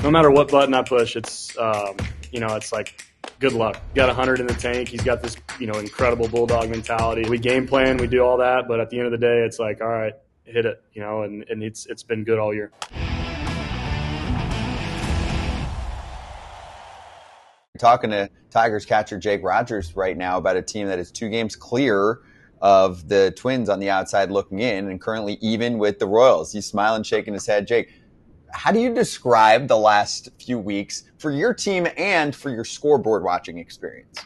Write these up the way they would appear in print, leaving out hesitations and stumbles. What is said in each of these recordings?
no matter what button I push, it's it's like good luck. You got 100 in the tank. He's got this incredible bulldog mentality. We game plan, we do all that, but at the end of the day, it's like, all right, hit it, and it's been good all year. Talking to Tigers catcher Jake Rogers right now about a team that is 2 games clear of the Twins on the outside looking in and currently even with the Royals. He's smiling, shaking his head. Jake, how do you describe the last few weeks for your team and for your scoreboard watching experience?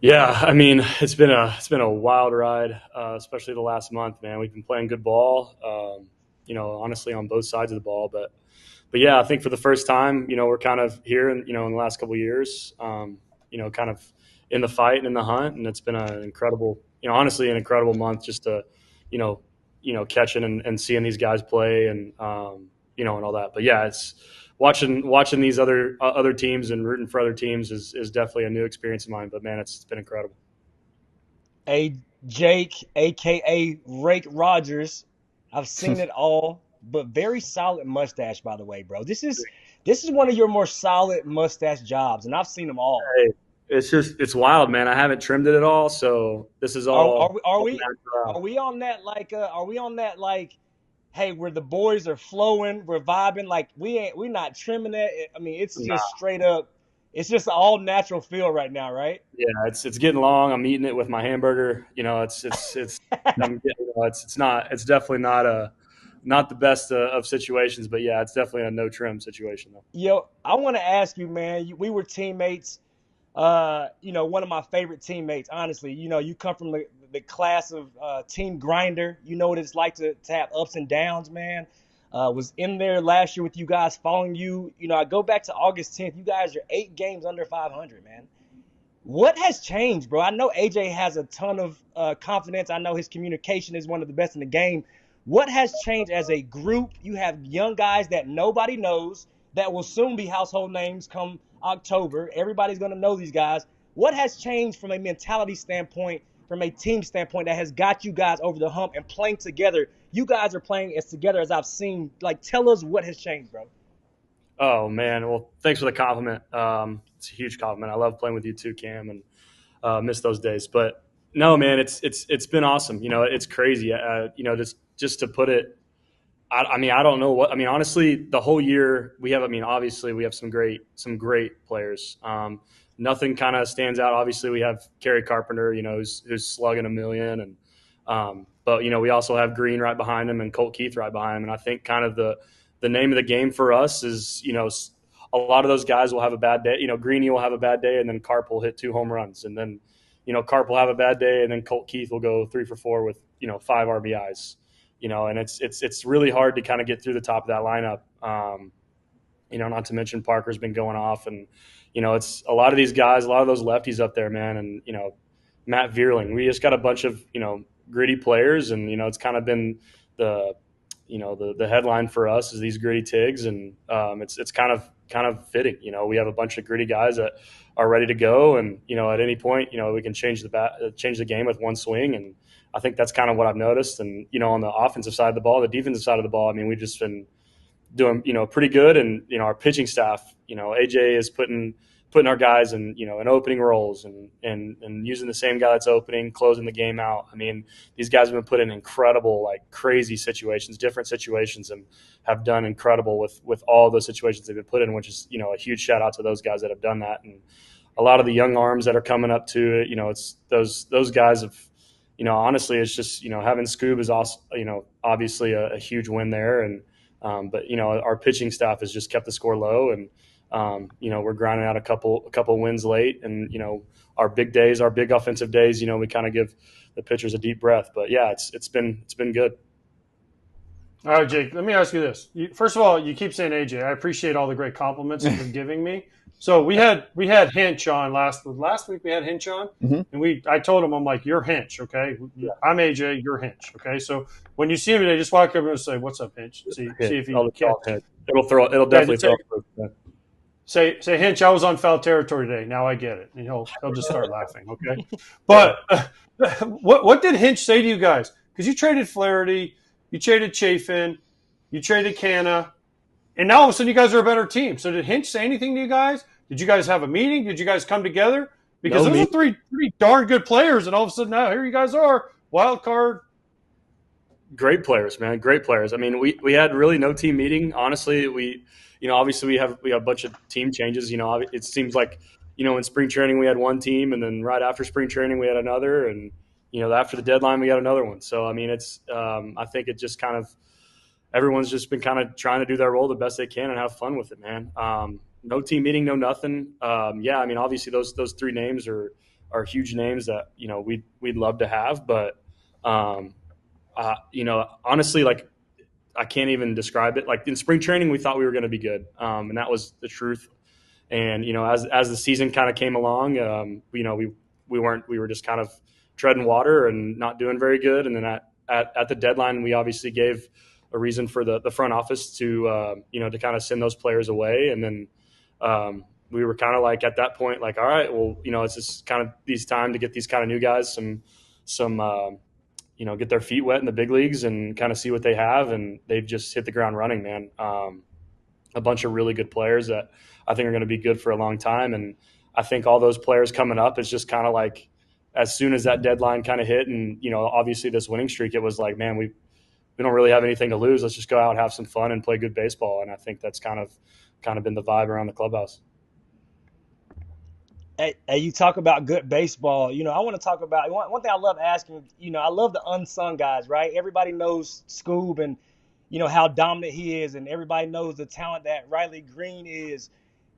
Yeah, I mean, it's been a wild ride, especially the last month, man. We've been playing good ball, honestly on both sides of the ball, but yeah, I think for the first time, we're kind of here, in the last couple of years, kind of in the fight and in the hunt, and it's been an incredible, honestly, an incredible month just to, catching and seeing these guys play and and all that. But yeah, it's watching these other teams and rooting for other teams is definitely a new experience of mine. But man, it's been incredible. Hey, Jake, aka Rake Rogers. I've seen it all, but very solid mustache, by the way, bro. This is one of your more solid mustache jobs, and I've seen them all. Hey, it's wild, man. I haven't trimmed it at all, so this is Are are all we are all we are natural. we on that like hey, where the boys are flowing, we're vibing, like we not trimming that. I mean, it's just straight up, it's just all natural feel right now, right? Yeah, it's getting long. I'm eating it with my hamburger. It's I'm getting, it's definitely not the best of situations, but yeah, it's definitely a no trim situation though. Yo, I want to ask you, man. We were teammates. One of my favorite teammates, honestly. You come from the class of team grinder. You know what it's like to have ups and downs, man. Was in there last year with you guys, following you. I go back to August 10th. You guys are 8 games under 500, man. What has changed, bro? I know AJ has a ton of confidence. I know his communication is one of the best in the game. What has changed as a group? You have young guys that nobody knows that will soon be household names come October. Everybody's going to know these guys. What has changed from a mentality standpoint, from a team standpoint, that has got you guys over the hump and playing together? You guys are playing as together as I've seen. Like, tell us what has changed, bro. Oh man, well, thanks for the compliment. It's a huge compliment. I love playing with you too, Cam, and miss those days. But no, man, it's been awesome. It's crazy. Just to put it, I mean, I don't know what. I mean, honestly, the whole year we have. I mean, obviously we have some great players. Nothing kind of stands out. Obviously, we have Kerry Carpenter, who's slugging a million, and but we also have Green right behind him and Colt Keith right behind him. And I think kind of the name of the game for us is a lot of those guys will have a bad day. Greeny will have a bad day, and then Carp will hit 2 home runs, and then Carp will have a bad day, and then Colt Keith will go 3 for 4 with 5 RBIs. And it's really hard to kind of get through the top of that lineup. Not to mention Parker's been going off, and it's a lot of these guys, a lot of those lefties up there, man, and Matt Vierling. We just got a bunch of gritty players, and it's kind of been the the headline for us is these gritty Tigs, and it's kind of fitting. We have a bunch of gritty guys that are ready to go, and at any point we can change the game with one swing, and I think that's kind of what I've noticed. And on the offensive side of the ball, the defensive side of the ball, I mean, we've just been doing pretty good, and our pitching staff, AJ is putting our guys in opening roles, and using the same guy that's opening, closing the game out. I mean, these guys have been put in incredible, like crazy situations, different situations, and have done incredible with all those situations they've been put in, which is a huge shout out to those guys that have done that. And a lot of the young arms that are coming up to it, it's those guys have, honestly, it's just having Scoob is also obviously a huge win there, and but our pitching staff has just kept the score low, and we're grinding out a couple wins late, and our big days, our big offensive days, we kind of give the pitchers a deep breath. But yeah, it's been good. All right, Jake, let me ask you this. First of all, you keep saying AJ. I appreciate all the great compliments you've been giving me. So we had Hinch on last week. We had Hinch on, and I told him, I'm like, you're Hinch, okay? I'm AJ, you're Hinch, okay? So when you see him today, just walk over and say, "What's up, Hinch?" See if he catch. It'll definitely throw. Say Hinch, I was on foul territory today. Now I get it, and he'll just start laughing, okay? But what did Hinch say to you guys? Because you traded Flaherty, you traded Chafin, you traded Canna. And now all of a sudden you guys are a better team. So did Hinch say anything to you guys? Did you guys have a meeting? Did you guys come together? Because those are three darn good players, and all of a sudden now here you guys are, wild card. Great players, man. Great players. I mean, we had really no team meeting. Honestly, obviously we have a bunch of team changes. It seems like, in spring training we had one team, and then right after spring training we had another, and after the deadline we got another one. So I mean, it's I think it just kind of everyone's just been kind of trying to do their role the best they can and have fun with it, man. No team meeting, no nothing. Yeah, I mean, obviously those three names are huge names that we'd love to have, but honestly, like I can't even describe it. Like in spring training, we thought we were going to be good, and that was the truth. And as the season kind of came along, we weren't. We were just kind of treading water and not doing very good. And then at the deadline, we obviously gave a reason for the front office to to kind of send those players away. And then we were kind of like at that point, like, all right, well, it's just kind of these time to get these kind of new guys some get their feet wet in the big leagues and kind of see what they have. And they've just hit the ground running, man. A bunch of really good players that I think are going to be good for a long time. And I think all those players coming up is just kind of like, as soon as that deadline kind of hit and, obviously this winning streak, it was like, man, we don't really have anything to lose. Let's just go out, have some fun and play good baseball. And I think that's kind of been the vibe around the clubhouse. Hey, you talk about good baseball. I want to talk about one thing I love asking. I love the unsung guys, right? Everybody knows Scoob and how dominant he is, and everybody knows the talent that Riley Green is.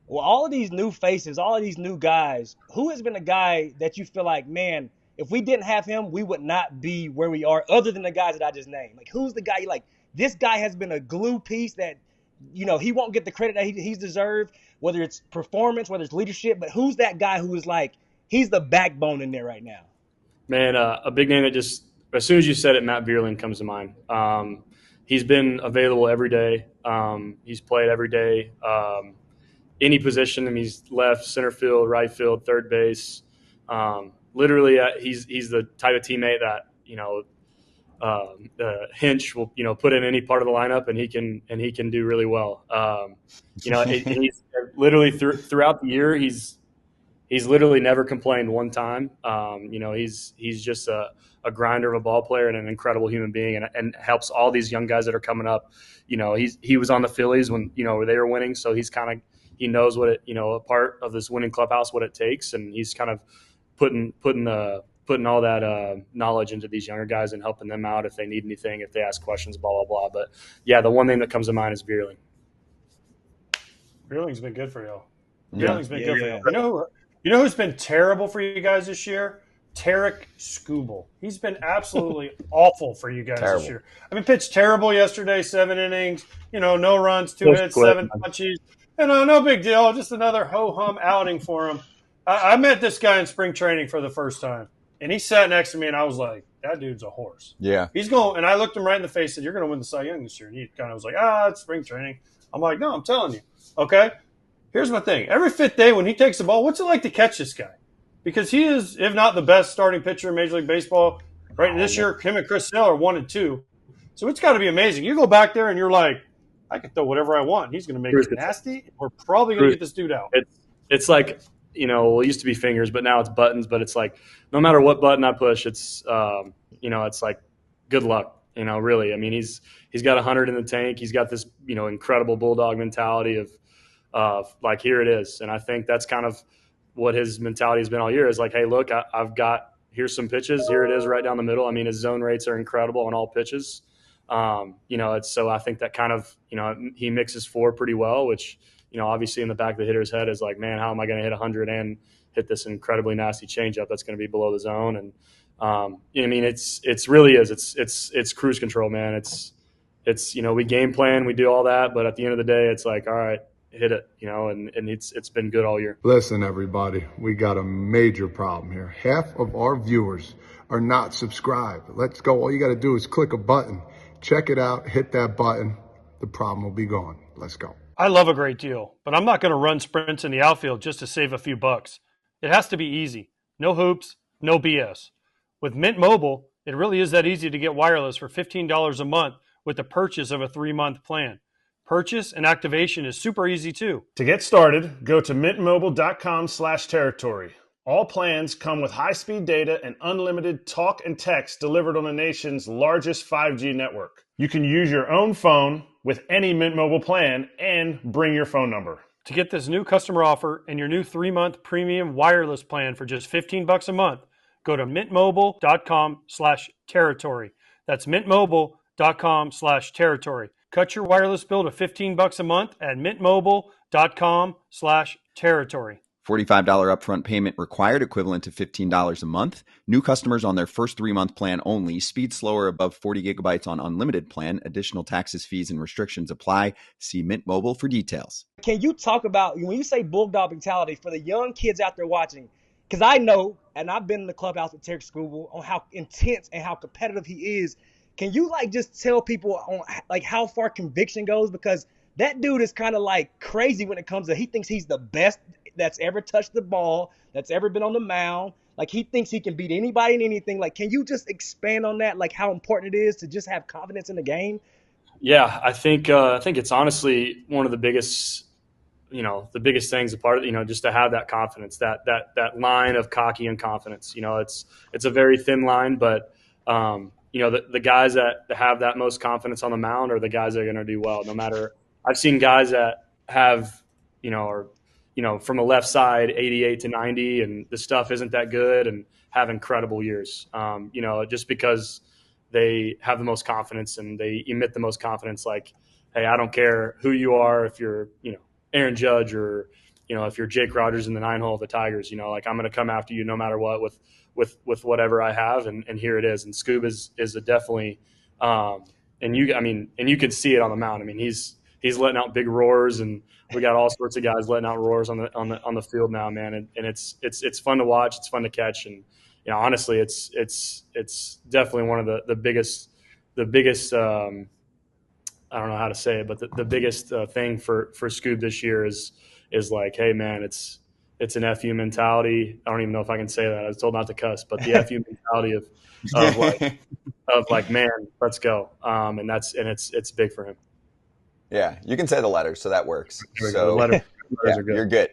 Well, all of these new faces, all of these new guys, who has been a guy that you feel like, man, if we didn't have him, we would not be where we are, other than the guys that I just named? Like, who's the guy you like? This guy has been a glue piece that, he won't get the credit that he's deserved, whether it's performance, whether it's leadership, but who's that guy who is like, he's the backbone in there right now? Man, a big name that just, as soon as you said it, Matt Vierling comes to mind. He's been available every day. He's played every day. Any position, and he's left, center field, right field, third base. Literally, he's the type of teammate that Hinch will put in any part of the lineup, and he can do really well. He's literally throughout the year he's literally never complained one time. He's just a grinder of a ball player and an incredible human being, and helps all these young guys that are coming up. He was on the Phillies when they were winning, so he knows what a part of this winning clubhouse, what it takes, and he's kind of putting all that knowledge into these younger guys and helping them out if they need anything, if they ask questions, blah, blah, blah. But, yeah, the one name that comes to mind is Vierling. Vierling's been good for y'all. Vierling's been good for y'all. You know who's been terrible for you guys this year? Tarik Skubal. He's been absolutely awful for you guys this year. I mean, pitched terrible yesterday, 7 innings, no runs, 2 hits, 7 punchies. No big deal. Just another ho-hum outing for him. I met this guy in spring training for the first time, and he sat next to me, and I was like, that dude's a horse. Yeah. He's going, and I looked him right in the face and said, you're going to win the Cy Young this year. And he kind of was like, it's spring training. I'm like, no, I'm telling you. Okay? Here's my thing. Every 5th day when he takes the ball, what's it like to catch this guy? Because he is, if not the best starting pitcher in Major League Baseball, right? This year, him and Chris Sale are 1 and 2. So it's got to be amazing. You go back there and you're like, I can throw whatever I want. He's going to make it nasty. We're probably going to get this dude out. It's like, it used to be fingers, but now it's buttons. But it's like, no matter what button I push, it's, it's like, good luck, really. I mean, he's got 100 in the tank. He's got this, incredible bulldog mentality of like, here it is. And I think that's kind of what his mentality has been all year is like, hey, look, here's some pitches. Here it is right down the middle. I mean, his zone rates are incredible on all pitches. So I think that kind of, he mixes 4 pretty well, which, obviously in the back of the hitter's head is like, man, how am I going to hit 100 and hit this incredibly nasty changeup that's going to be below the zone? And, I mean, it's really is. It's cruise control, man. It's we game plan, we do all that, but at the end of the day, it's like, all right, hit it, and it's been good all year. Listen, everybody, we got a major problem here. Half of our viewers are not subscribed. Let's go. All you got to do is click a button. Check it out. Hit that button. The problem will be gone. Let's go. I love a great deal, but I'm not going to run sprints in the outfield just to save a few bucks. It has to be easy. No hoops, no BS. With Mint Mobile, it really is that easy to get wireless for $15 a month with the purchase of a 3-month plan. Purchase and activation is super easy too. To get started, go to mintmobile.com/territory. All plans come with high-speed data and unlimited talk and text delivered on the nation's largest 5G network. You can use your own phone with any Mint Mobile plan and bring your phone number. To get this new customer offer and your new 3-month premium wireless plan for just $15 a month, go to mintmobile.com/territory. That's mintmobile.com/territory. Cut your wireless bill to $15 a month at mintmobile.com/territory. $45 upfront payment required, equivalent to $15 a month. New customers on their first 3-month plan only. Speed slower above 40 gigabytes on unlimited plan. Additional taxes, fees, and restrictions apply. See Mint Mobile for details. Can you talk about, when you say bulldog mentality, for the young kids out there watching? Because I know, and I've been in the clubhouse with Tarik Skubal, on how intense and how competitive he is. Can you just tell people on how far conviction goes? Because that dude is kind of crazy when it comes to, he thinks he's the best that's ever touched the ball, that's ever been on the mound. He thinks he can beat anybody and anything. Can you just expand on that? How important it is to just have confidence in the game? Yeah, I think it's honestly one of the biggest things, a part of, just to have that confidence, that line of cocky and confidence. It's a very thin line, but the guys that have that most confidence on the mound are the guys that are going to do well. No matter, I've seen guys that have, from the left side, 88 to 90, and the stuff isn't that good, and have incredible years. Just because they have the most confidence and they emit the most confidence. Hey, I don't care who you are, if you're, Aaron Judge, or, if you're Jake Rogers in the 9-hole of the Tigers, I'm going to come after you no matter what with whatever I have. And here it is. And Scoob is a definitely, and you can see it on the mound. He's letting out big roars, and we got all sorts of guys letting out roars on the field now, man. And it's fun to watch. It's fun to catch. And, honestly, it's definitely one of the biggest, I don't know how to say it, but the biggest thing for Scoob this year is hey, man, it's an FU mentality. I don't even know if I can say that. I was told not to cuss, but the FU mentality of man, let's go. And it's big for him. Yeah, you can say the letters, so that works. So the letters are good. You're good.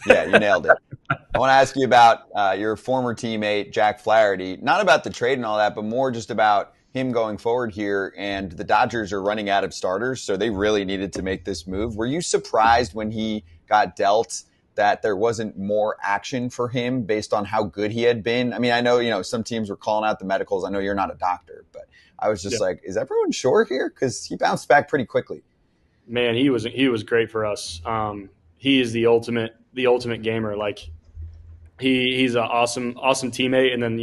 Yeah, you nailed it. I want to ask you about your former teammate, Jack Flaherty. Not about the trade and all that, but more just about him going forward here. And the Dodgers are running out of starters, so they really needed to make this move. Were you surprised when he got dealt that there wasn't more action for him based on how good he had been? I know, some teams were calling out the medicals. I know you're not a doctor, but I was just is everyone sure here? Because he bounced back pretty quickly. Man, he was great for us. He is the ultimate gamer. He's an awesome teammate. And then,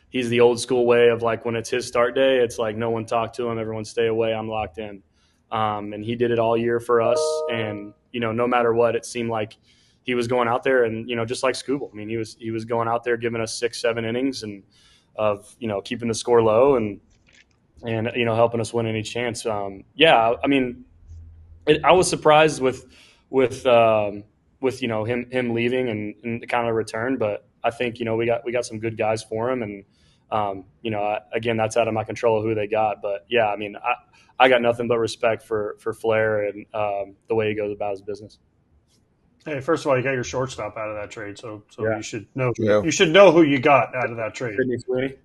he's the old school way of when it's his start day, it's no one talk to him, everyone stay away, I'm locked in. And he did it all year for us. And, no matter what, it seemed like he was going out there and, just like Skubal. He was going out there giving us 6-7 innings and of, keeping the score low and helping us win any chance. I was surprised with him leaving and kind of return, but I think we got some good guys for him, and again, that's out of my control of who they got. But yeah, I got nothing but respect for Flair and the way he goes about his business. Hey, first of all, you got your shortstop out of that trade, so yeah. You should know who you got out of that trade. Sydney Sweeney.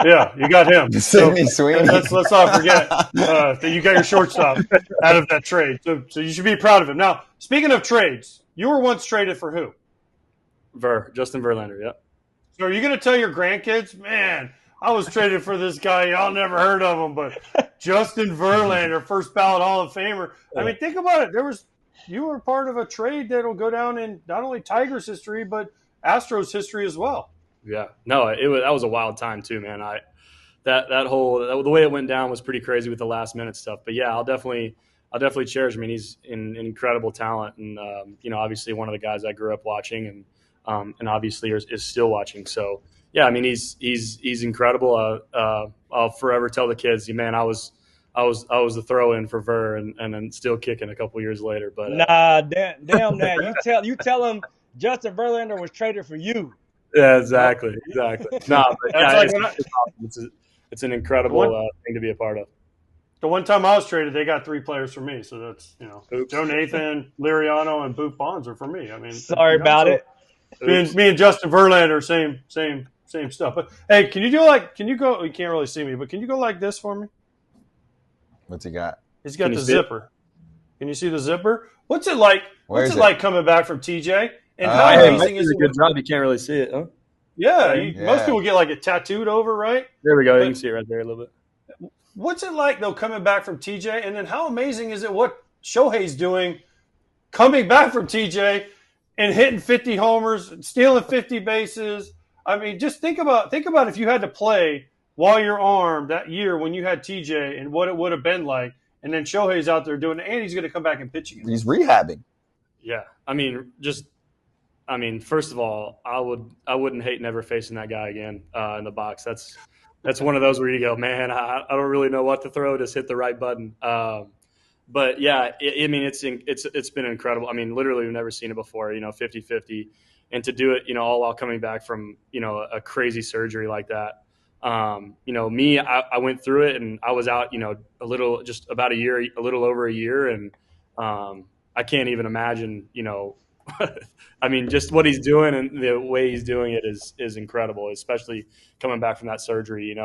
Yeah, you got him. Sydney Sweeney. Let's not forget that you got your shortstop out of that trade. So you should be proud of him. Now, speaking of trades, you were once traded for who? Justin Verlander, yeah. So are you going to tell your grandkids, man, I was traded for this guy, y'all never heard of him, but Justin Verlander, first ballot Hall of Famer. Yeah. Think about it. You were part of a trade that will go down in not only Tigers history, but Astros history as well. Yeah, no, that was a wild time too, man. The way it went down was pretty crazy with the last minute stuff. But yeah, I'll definitely cherish him. He's an incredible talent, and obviously one of the guys I grew up watching, and obviously is still watching. So yeah, he's incredible. I'll forever tell the kids, man, I was the throw in for Ver, and then still kicking a couple years later. But damn that. You tell them Justin Verlander was traded for you. Yeah, exactly. No, but yeah, it's an incredible thing to be a part of. The one time I was traded, they got 3 players for me. So that's, Oops. Joe Nathan, Liriano, and Booth Bonds are for me. I mean, Sorry about it. Me and Justin Verlander, same stuff. But hey, can you go? You can't really see me, but can you go like this for me? What's he got? He's got the zipper. Can you see the zipper? What's it like? Where What's is it like coming back from TJ? And how Hey, amazing Mike is did a it? good job. You can't really see it, huh? Yeah, Yeah. most people get like it tattooed over, right? There we go. But You can see it right there a little bit. what's it like though coming back from TJ? And then how amazing is it what Shohei's doing coming back from TJ and hitting 50 homers, stealing 50 bases? I mean, just think about if you had to play while you're armed that year when you had TJ and what it would have been like. And then Shohei's out there doing it, and he's going to come back and pitch again. He's rehabbing. Yeah, I mean, first of all, I wouldn't hate never facing that guy again in the box. That's one of those where you go, man, I don't really know what to throw. Just hit the right button. But yeah, I mean, it's been incredible. I mean, literally, we've never seen it before. 50-50, and to do it, all while coming back from a crazy surgery like that. Me, I went through it and I was out, a little over a year. And I can't even imagine, I mean, just what he's doing and the way he's doing it is incredible, especially coming back from that surgery.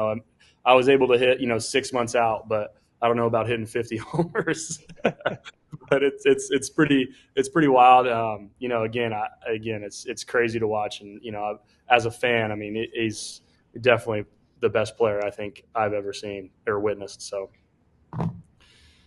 I was able to hit, 6 months out, but I don't know about hitting 50 homers, but it's pretty wild. Again, it's crazy to watch. And, as a fan, I mean, he's definitely the best player I think I've ever seen or witnessed. So,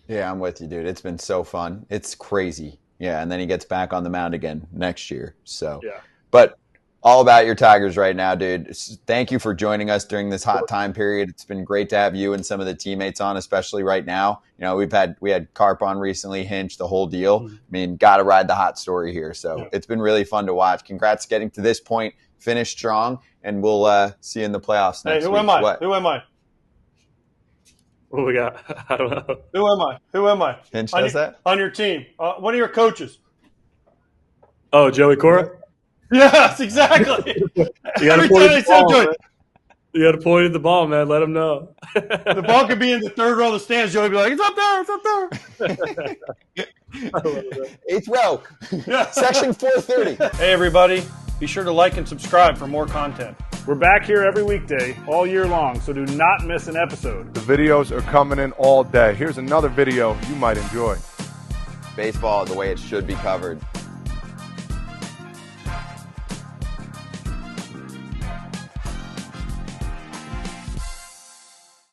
yeah, I'm with you, dude. It's been so fun. It's crazy. Yeah, and then he gets back on the mound again next year. So, yeah. But all about your Tigers right now, dude. Thank you for joining us during this hot time period. It's been great to have you and some of the teammates on, especially right now. We had Carp on recently, Hinch, the whole deal. I mean, got to ride the hot story here. So It's been really fun to watch. Congrats getting to this point. Finish strong, and we'll see you in the playoffs next week. Who am I? Who am I? What we got? I don't know. Who am I? Hinch does that? On your team. One of your coaches. Oh, Joey Cora? Yes, exactly. You got to point at the ball, man. Let him know. The ball could be in the third row of the stands. Joey would be like, it's up there. I love that. 8th row. Yeah. Section 430. Hey, everybody. Be sure to like and subscribe for more content. We're back here every weekday, all year long, so do not miss an episode. The videos are coming in all day. Here's another video you might enjoy. Baseball the way it should be covered.